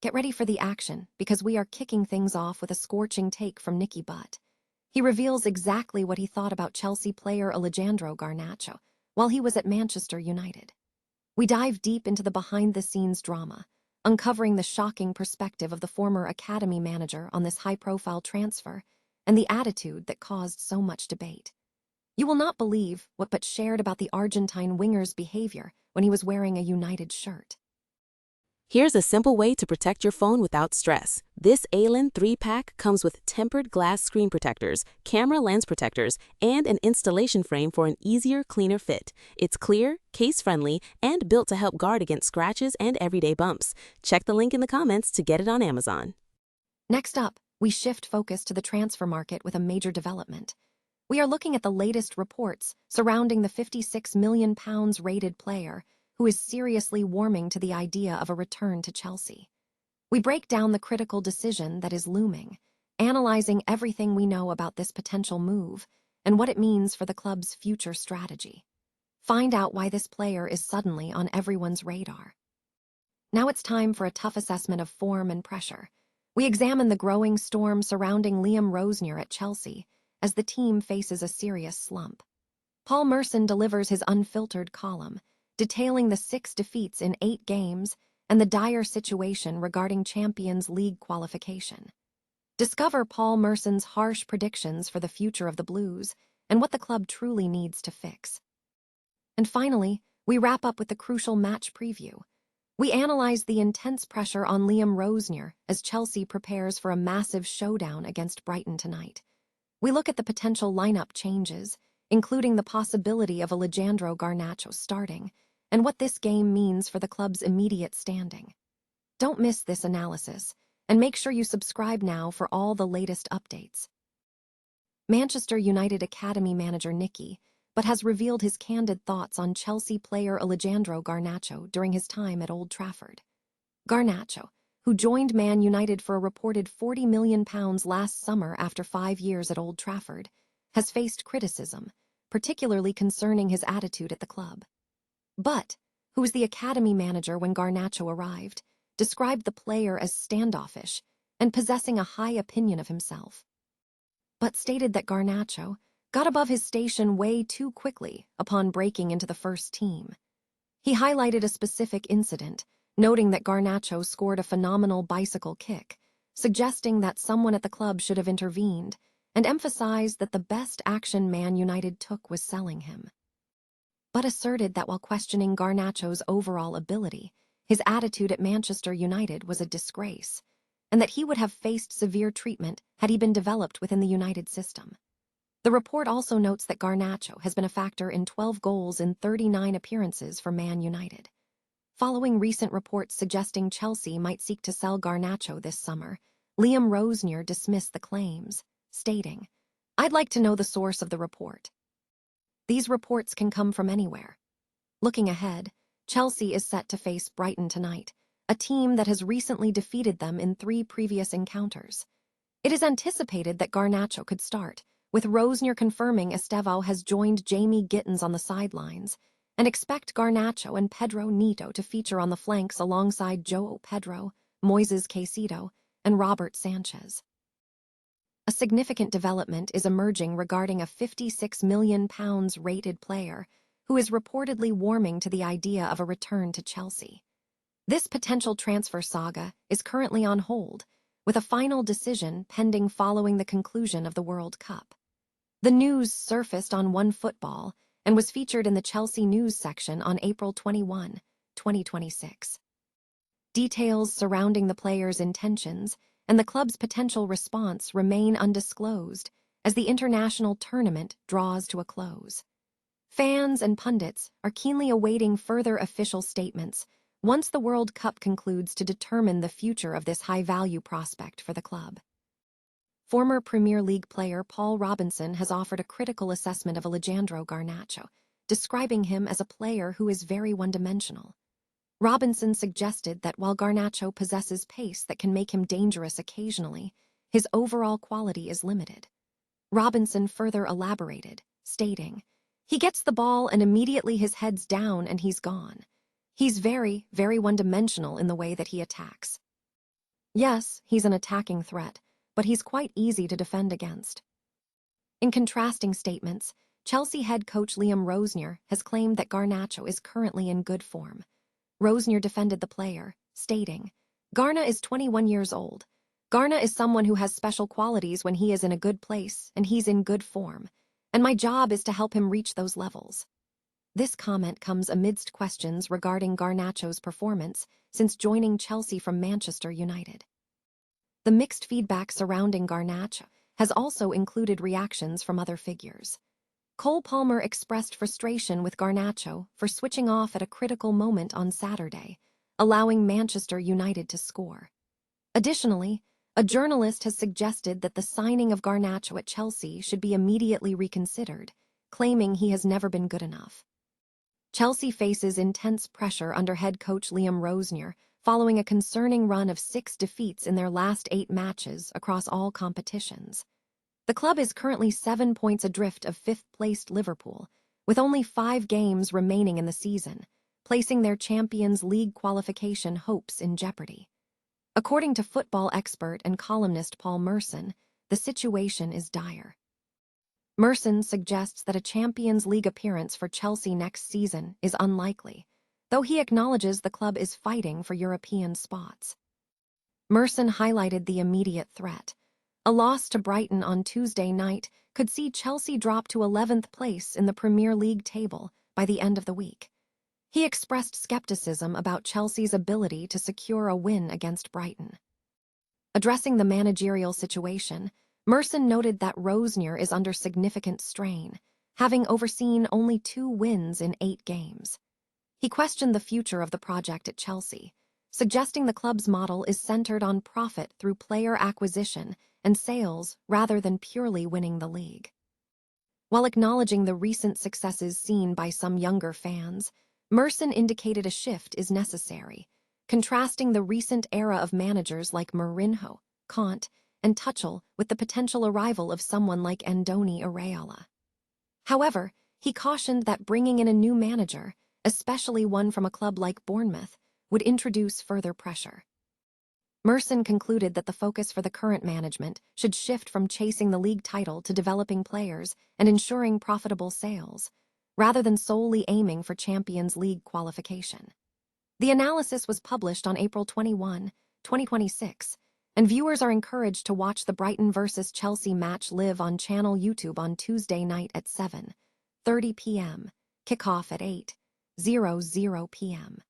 Get ready for the action, because we are kicking things off with a scorching take from Nicky Butt. He reveals exactly what he thought about Chelsea player Alejandro Garnacho while he was at Manchester United. We dive deep into the behind-the-scenes drama, uncovering the shocking perspective of the former academy manager on this high-profile transfer and the attitude that caused so much debate. You will not believe what Butt shared about the Argentine winger's behavior when he was wearing a United shirt. Here's a simple way to protect your phone without stress. This ALEN 3-pack comes with tempered glass screen protectors, camera lens protectors, and an installation frame for an easier, cleaner fit. It's clear, case-friendly, and built to help guard against scratches and everyday bumps. Check the link in the comments to get it on Amazon. Next up, we shift focus to the transfer market with a major development. We are looking at the latest reports surrounding the £56 million rated player who is seriously warming to the idea of a return to Chelsea. We break down the critical decision that is looming, analyzing everything we know about this potential move and what it means for the club's future strategy. Find out why this player is suddenly on everyone's radar. Now it's time for a tough assessment of form and pressure. We examine the growing storm surrounding Liam Rosenior at Chelsea as the team faces a serious slump. Paul Merson delivers his unfiltered column, detailing the 6 defeats in 8 games and the dire situation regarding Champions League qualification. Discover Paul Merson's harsh predictions for the future of the Blues and what the club truly needs to fix. And finally, we wrap up with the crucial match preview. We analyze the intense pressure on Liam Rosenior as Chelsea prepares for a massive showdown against Brighton tonight. We look at the potential lineup changes, including the possibility of Alejandro Garnacho starting, and what this game means for the club's immediate standing. Don't miss this analysis, and make sure you subscribe now for all the latest updates. Manchester United Academy manager Nicky Butt has revealed his candid thoughts on Chelsea player Alejandro Garnacho during his time at Old Trafford. Garnacho, who joined Man United for a reported £40 million last summer after 5 years at Old Trafford, has faced criticism, particularly concerning his attitude at the club. Butt, who was the academy manager when Garnacho arrived, described the player as standoffish and possessing a high opinion of himself. Butt stated that Garnacho got above his station way too quickly upon breaking into the first team. He highlighted a specific incident, noting that Garnacho scored a phenomenal bicycle kick, suggesting that someone at the club should have intervened, and emphasized that the best action Man United took was selling him. Butt asserted that while questioning Garnacho's overall ability, his attitude at Manchester United was a disgrace, and that he would have faced severe treatment had he been developed within the United system. The report also notes that Garnacho has been a factor in 12 goals in 39 appearances for Man United. Following recent reports suggesting Chelsea might seek to sell Garnacho this summer, Liam Rosenior dismissed the claims, stating, "I'd like to know the source of the report. These reports can come from anywhere." Looking ahead, Chelsea is set to face Brighton tonight, a team that has recently defeated them in 3 previous encounters. It is anticipated that Garnacho could start, with Rosenior confirming Estevao has joined Jamie Gittins on the sidelines, and expect Garnacho and Pedro Neto to feature on the flanks alongside João Pedro, Moises Caicedo, and Robert Sanchez. A significant development is emerging regarding a £56 million rated player who is reportedly warming to the idea of a return to Chelsea. This potential transfer saga is currently on hold, with a final decision pending following the conclusion of the World Cup. The news surfaced on OneFootball and was featured in the Chelsea news section on April 21, 2026. Details surrounding the player's intentions and the club's potential response remain undisclosed as the international tournament draws to a close. Fans and pundits are keenly awaiting further official statements once the World Cup concludes to determine the future of this high-value prospect for the club. Former Premier League player Paul Robinson has offered a critical assessment of Alejandro Garnacho, describing him as a player who is very one-dimensional. Robinson suggested that while Garnacho possesses pace that can make him dangerous occasionally, his overall quality is limited. Robinson further elaborated, stating, "He gets the ball and immediately his head's down and he's gone. He's very, very one-dimensional in the way that he attacks." Yes, he's an attacking threat, but he's quite easy to defend against. In contrasting statements, Chelsea head coach Liam Rosenior has claimed that Garnacho is currently in good form. Rosenior defended the player, stating, "Garna is 21 years old. Garna is someone who has special qualities when he is in a good place and he's in good form, and my job is to help him reach those levels." This comment comes amidst questions regarding Garnacho's performance since joining Chelsea from Manchester United. The mixed feedback surrounding Garnacho has also included reactions from other figures. Cole Palmer expressed frustration with Garnacho for switching off at a critical moment on Saturday, allowing Manchester United to score. Additionally, a journalist has suggested that the signing of Garnacho at Chelsea should be immediately reconsidered, claiming he has never been good enough. Chelsea faces intense pressure under head coach Liam Rosenior following a concerning run of 6 defeats in their last 8 matches across all competitions. The club is currently 7 points adrift of 5th-placed Liverpool, with only 5 games remaining in the season, placing their Champions League qualification hopes in jeopardy. According to football expert and columnist Paul Merson, the situation is dire. Merson suggests that a Champions League appearance for Chelsea next season is unlikely, though he acknowledges the club is fighting for European spots. Merson highlighted the immediate threat. A loss to Brighton on Tuesday night could see Chelsea drop to 11th place in the Premier League table by the end of the week. He expressed skepticism about Chelsea's ability to secure a win against Brighton. Addressing the managerial situation, Merson noted that Rosenior is under significant strain, having overseen only 2 wins in 8 games. He questioned the future of the project at Chelsea, suggesting the club's model is centered on profit through player acquisition and sales rather than purely winning the league. While acknowledging the recent successes seen by some younger fans, Merson indicated a shift is necessary, contrasting the recent era of managers like Mourinho, Conte, and Tuchel with the potential arrival of someone like Andoni Iraola. However, he cautioned that bringing in a new manager, especially one from a club like Bournemouth, would introduce further pressure. Merson concluded that the focus for the current management should shift from chasing the league title to developing players and ensuring profitable sales, rather than solely aiming for Champions League qualification. The analysis was published on April 21, 2026, and viewers are encouraged to watch the Brighton vs. Chelsea match live on channel YouTube on Tuesday night at 7:30 p.m., kickoff at 8:00 p.m.